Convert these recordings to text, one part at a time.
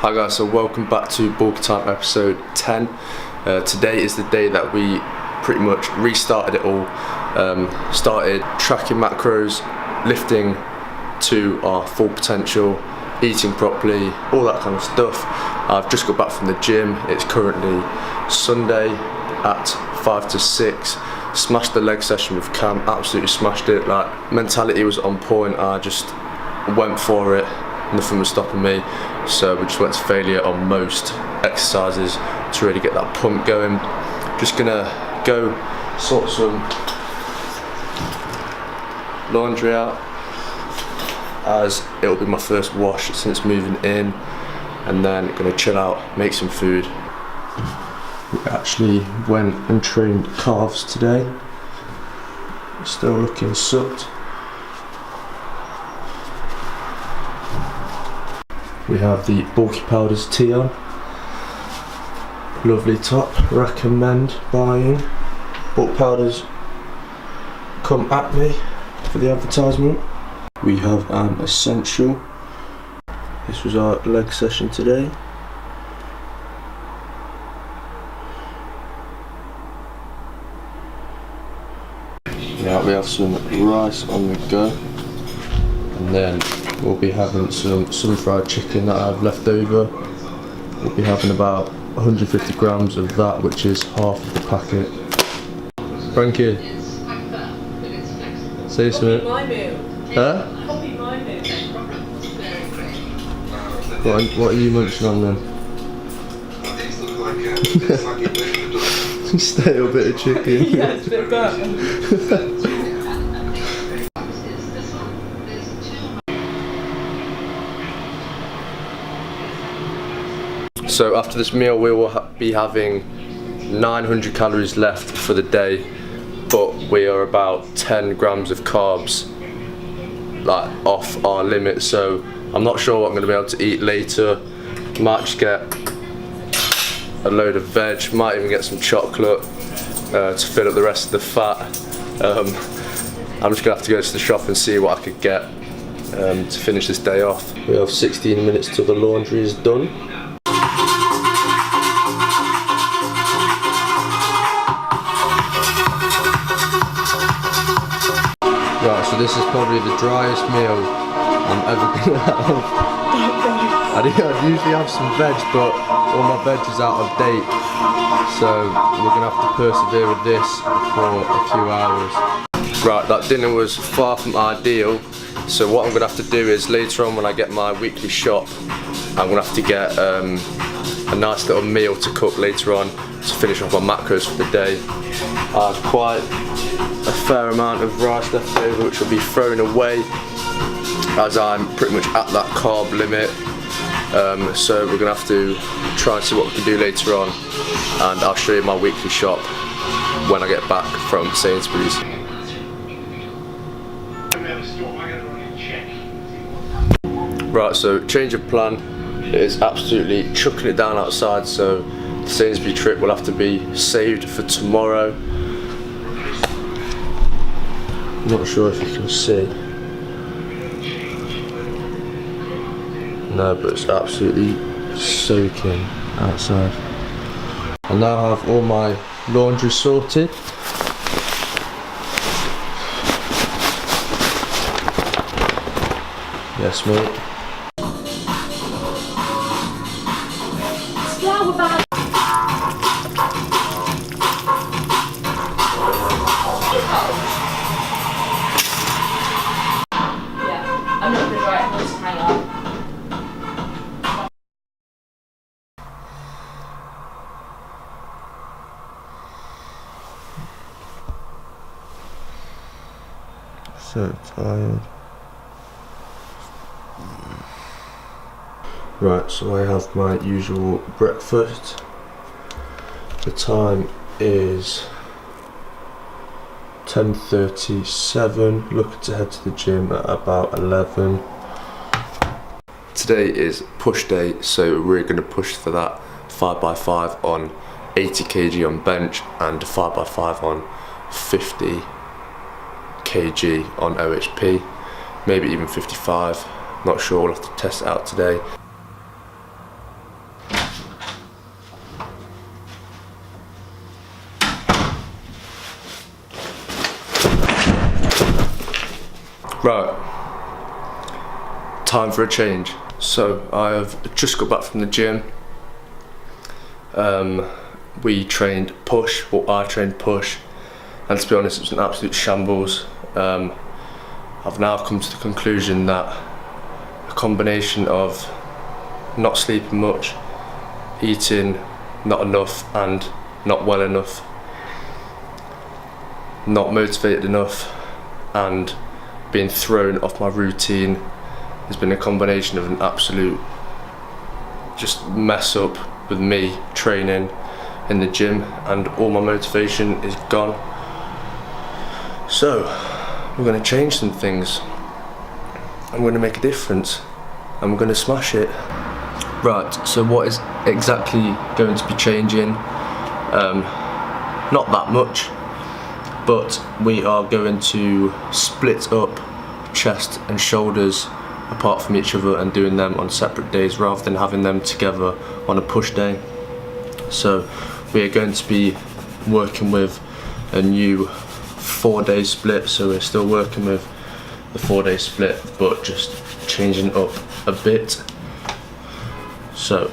Hi guys, so welcome back to Bulkytime episode 10. Today is the day that we pretty much restarted it all. Started tracking macros, lifting to our full potential, eating properly, all that kind of stuff. I've just got back from the gym. It's currently Sunday at 5 to 6. Smashed the leg session with Cam, absolutely smashed it. Like, mentality was on point. I just went for it. Nothing was stopping me, so we just went to failure on most exercises to really get that pump going. Just gonna go sort some laundry out, as it'll be my first wash since moving in, and then gonna chill out, make some food. We actually went and trained calves today. Still looking sucked. We have the Bulky Powders tee on. Lovely top, recommend buying. Bulk Powders, come at me for the advertisement. We have an essential. This was our leg session today. Now we have some rice on the go, and then we'll be having some sun-fried chicken that I've left over. We'll be having about 150 grams of that, which is half of the packet. Frankie, say something. Copy my meal. Huh? Copy my meal. What are you munching on then? Stale bit of chicken. Yeah, it's a bit burnt. So after this meal we will be having 900 calories left for the day, but we are about 10 grams of carbs like off our limit, so I'm not sure what I'm going to be able to eat later. Might just get a load of veg, might even get some chocolate to fill up the rest of the fat. I'm just going to have to go to the shop and see what I could get to finish this day off. We have 16 minutes till the laundry is done. Right, so this is probably the driest meal I'm ever gonna have. I'd usually have some veg, but all my veg is out of date, so we're gonna have to persevere with this for a few hours. Right, that dinner was far from ideal, so what I'm gonna have to do is later on when I get my weekly shop, I'm gonna have to get a nice little meal to cook later on to finish off my macros for the day. I have quite a fair amount of rice left over, which will be thrown away as I'm pretty much at that carb limit. So we're gonna have to try and see what we can do later on, and I'll show you my weekly shop when I get back from Sainsbury's. Right, so change of plan. It is absolutely chucking it down outside, so the Sainsbury's trip will have to be saved for tomorrow. Not sure if you can see. No, but it's absolutely soaking outside. I now have all my laundry sorted. Yes, mate. Flower bag. I'm not gonna dry it, I'm just hang up. So tired. Right, so I have my usual breakfast. The time is 10:37, looking to head to the gym at about 11. Today is push day, so we're going to push for that 5x5 on 80 kg on bench and 5x5 on 50 kg on OHP, maybe even 55, not sure, we'll have to test it out today. Right, time for a change. So I have just got back from the gym. We trained push, or I trained push, and to be honest it was an absolute shambles. I've now come to the conclusion that a combination of not sleeping much, eating not enough and not well enough, not motivated enough, and being thrown off my routine has been a combination of an absolute just mess up with me training in the gym, and all my motivation is gone. So we're going to change some things. I'm going to make a difference and we're going to smash it. Right, so what is exactly going to be changing? Not that much, but we are going to split up chest and shoulders apart from each other and doing them on separate days rather than having them together on a push day. So we are going to be working with a new 4-day split, so we're still working with the 4-day split but just changing it up a bit. So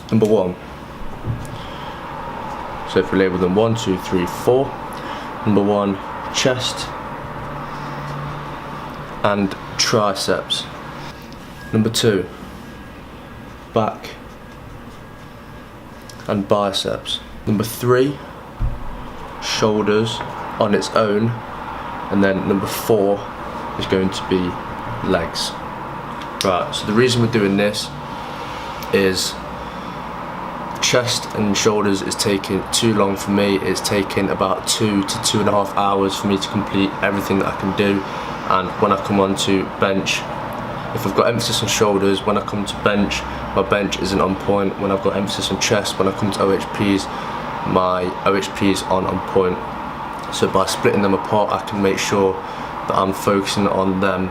number 1, so if we label them 1, 2, 3, 4, number 1, chest and triceps. Number 2, back and biceps. Number 3, shoulders on its own, and then number 4 is going to be legs. Right, so the reason we're doing this is chest and shoulders is taking too long for me. It's taking about 2 to 2.5 hours for me to complete everything that I can do, and when I come on to bench, if I've got emphasis on shoulders, when I come to bench, my bench isn't on point. When I've got emphasis on chest, when I come to OHPs, my OHP is on point. So by splitting them apart, I can make sure that I'm focusing on them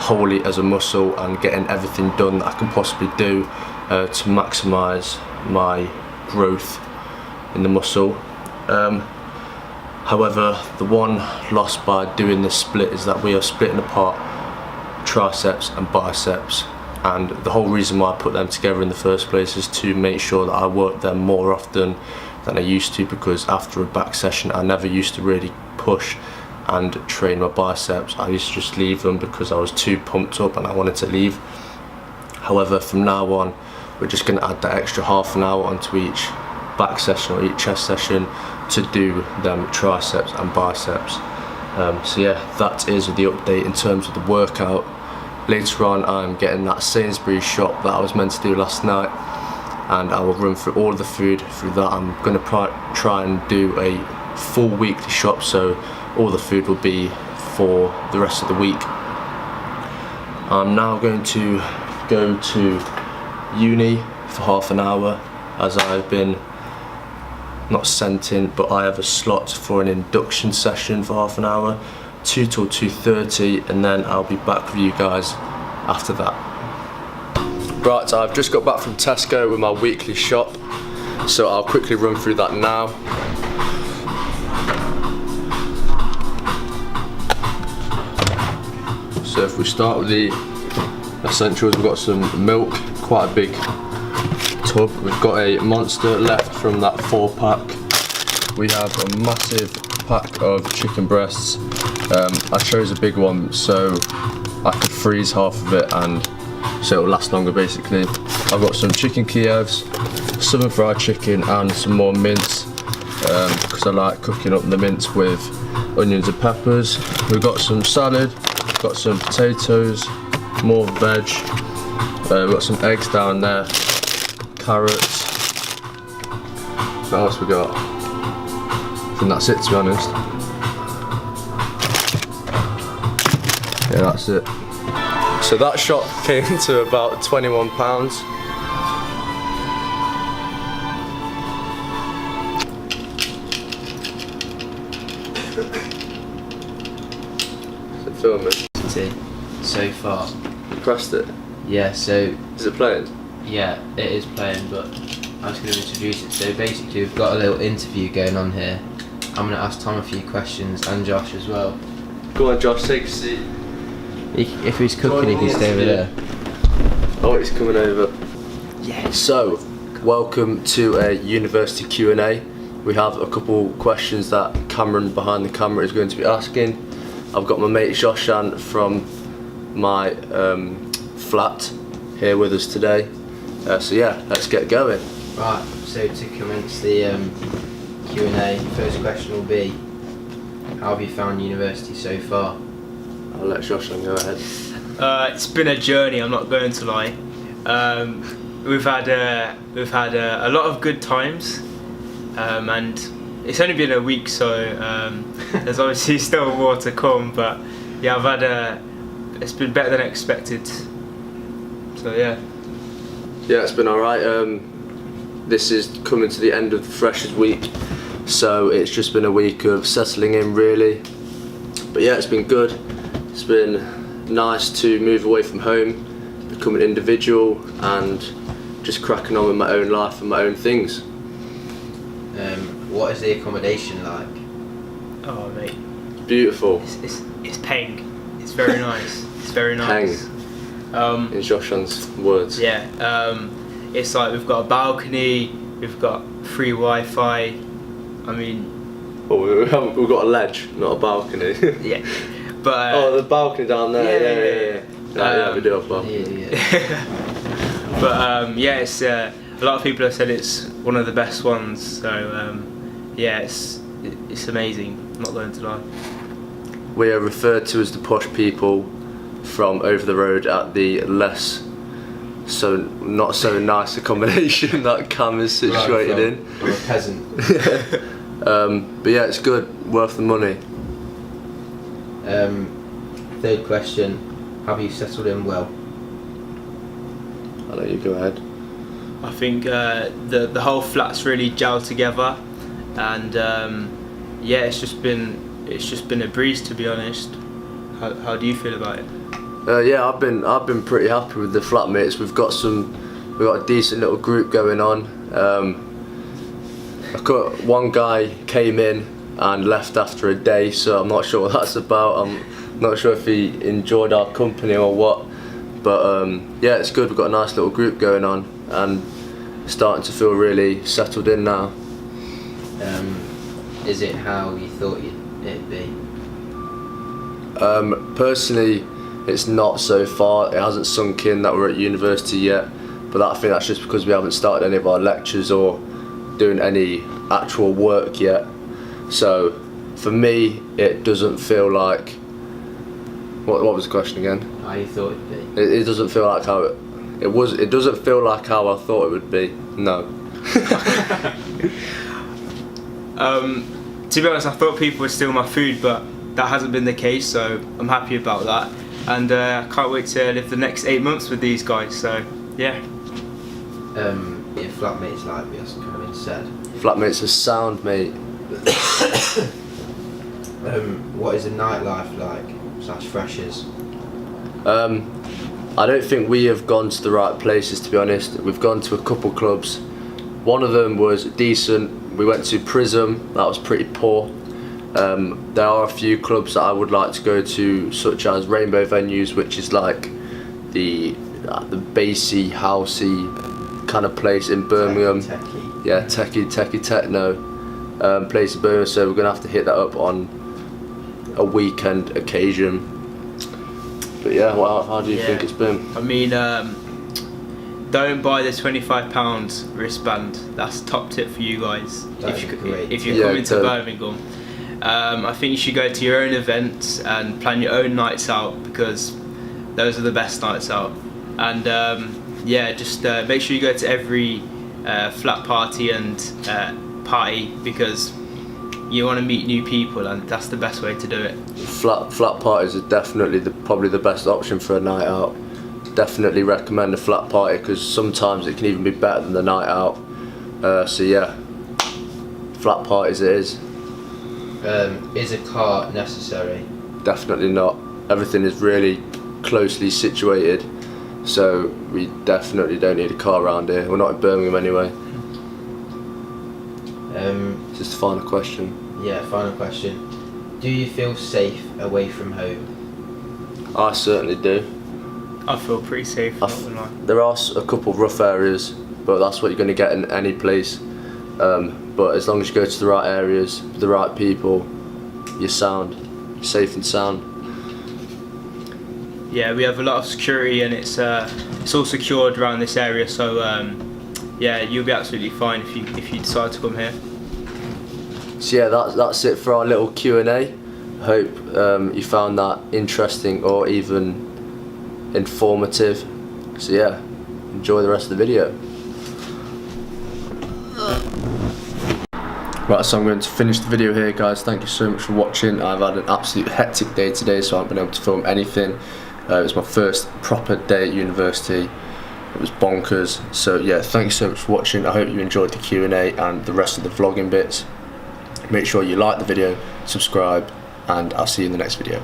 wholly as a muscle and getting everything done that I can possibly do to maximise my growth in the muscle. However, the one loss by doing this split is that we are splitting apart triceps and biceps, and the whole reason why I put them together in the first place is to make sure that I work them more often than I used to, because after a back session I never used to really push and train my biceps. I used to just leave them because I was too pumped up and I wanted to leave. However, from now on we're just going to add that extra half an hour onto each back session or each chest session to do them triceps and biceps. So yeah, that is the update in terms of the workout. Later on I'm getting that Sainsbury's shop that I was meant to do last night, and I will run through all of the food through that. I'm going to try and do a full weekly shop, so all the food will be for the rest of the week. I'm now going to go to uni for half an hour, as I've been not sent in, but I have a slot for an induction session for half an hour, 2 till 2:30, and then I'll be back with you guys after that. Right, I've just got back from Tesco with my weekly shop, so I'll quickly run through that now. So if we start with the essentials, we've got some milk, quite a big tub. We've got a Monster left from that 4-pack. We have a massive pack of chicken breasts. I chose a big one so I could freeze half of it and so it'll last longer basically. I've got some chicken Kievs, southern fried chicken and some more mince because I like cooking up the mince with onions and peppers. We've got some salad, got some potatoes, more veg, we've got some eggs down there, carrots. What else we got? I think that's it, to be honest. Yeah, that's it. So that shop came to about £21. Is it filming? So far. You pressed it? Yeah, so Is it playing? yeah, it is playing, but I was going to introduce it. So basically we've got a little interview going on here. I'm going to ask Tom a few questions and Josh as well. Go on, Josh, take a seat. If he's cooking, he can stay over there. Oh, he's coming over. Yeah. So, welcome to a university Q&A. We have a couple questions that Cameron behind the camera is going to be asking. I've got my mate Joshan from my flat here with us today. So yeah, let's get going. Right, so to commence the Q&A, first question will be, how have you found university so far? I'll let Joshan go ahead. It's been a journey, I'm not going to lie. We've had a lot of good times, and it's only been a week, so there's obviously still more to come. But yeah, it's been better than expected. So yeah. Yeah, it's been alright. This is coming to the end of the Freshers Week, so it's just been a week of settling in really. But yeah, it's been good. It's been nice to move away from home, become an individual, and just cracking on with my own life and my own things. What is the accommodation like? Oh mate, Beautiful. it's peng. It's very nice. It's very nice. In Joshan's words. Yeah. It's like we've got a balcony, we've got free Wi-Fi. I mean. Oh, we've got a ledge, not a balcony. Yeah. But. Oh, the balcony down there. Yeah. Yeah, we do have one. Yeah. But yeah, it's a lot of people have said it's one of the best ones. So yeah, it's amazing. I'm not going to lie. We are referred to as the posh people from over the road at the not so nice accommodation that Cam is situated in. I'm a peasant. But yeah, it's good, worth the money. Third question, have you settled in well? I'll let you go ahead. I think the whole flat's really gelled together, and yeah, it's just been a breeze, to be honest. How do you feel about it? Yeah, I've been pretty happy with the flatmates. We've got a decent little group going on. One guy came in and left after a day, so I'm not sure what that's about. I'm not sure if he enjoyed our company or what, but yeah, it's good. We've got a nice little group going on and starting to feel really settled in now. Is it how you thought it'd be? Personally, it's not so far. It hasn't sunk in that we're at university yet, but I think that's just because we haven't started any of our lectures or doing any actual work yet. So for me, it doesn't feel like. What was the question again? How you thought it'd be? It doesn't feel like how it was. It doesn't feel like how I thought it would be. No. To be honest, I thought people would steal my food, but that hasn't been the case, so I'm happy about that. And I can't wait to live the next 8 months with these guys, so yeah. Your flatmates like me, as Cameron said. Flatmates are sound, mate. What is the nightlife like, / freshers? I don't think we have gone to the right places, to be honest. We've gone to a couple clubs. One of them was decent. We went to Prism, that was pretty poor. There are a few clubs that I would like to go to, such as Rainbow Venues, which is like the bassy, housey kind of place in Birmingham. Techie. Yeah, techie techno place in Birmingham. So we're gonna have to hit that up on a weekend occasion. But yeah, how do you think it's been? I mean, don't buy the £25 wristband. That's top tip for you guys. If you're coming to Birmingham. I think you should go to your own events and plan your own nights out, because those are the best nights out. And yeah, just make sure you go to every flat party and party, because you want to meet new people, and that's the best way to do it. Flat parties are definitely probably the best option for a night out. Definitely recommend a flat party, because sometimes it can even be better than the night out. So yeah, flat parties it is. Is a car necessary? Definitely not. Everything is really closely situated, so we definitely don't need a car around here. We're not in Birmingham anyway. Just a final question. Yeah, final question. Do you feel safe away from home? I certainly do. I feel pretty safe. Not gonna lie. There are a couple rough areas, but that's what you're going to get in any place. But as long as you go to the right areas, with the right people, you're sound, safe and sound. Yeah, we have a lot of security, and it's all secured around this area. So yeah, you'll be absolutely fine if you decide to come here. So yeah, that's it for our little Q&A. Hope you found that interesting or even informative. So yeah, enjoy the rest of the video. Right, so I'm going to finish the video here, guys. Thank you so much for watching. I've had an absolute hectic day today, so I haven't been able to film anything. It was my first proper day at university. It was bonkers. So yeah, thank you so much for watching. I hope you enjoyed the Q&A and the rest of the vlogging bits. Make sure you like the video, subscribe, and I'll see you in the next video.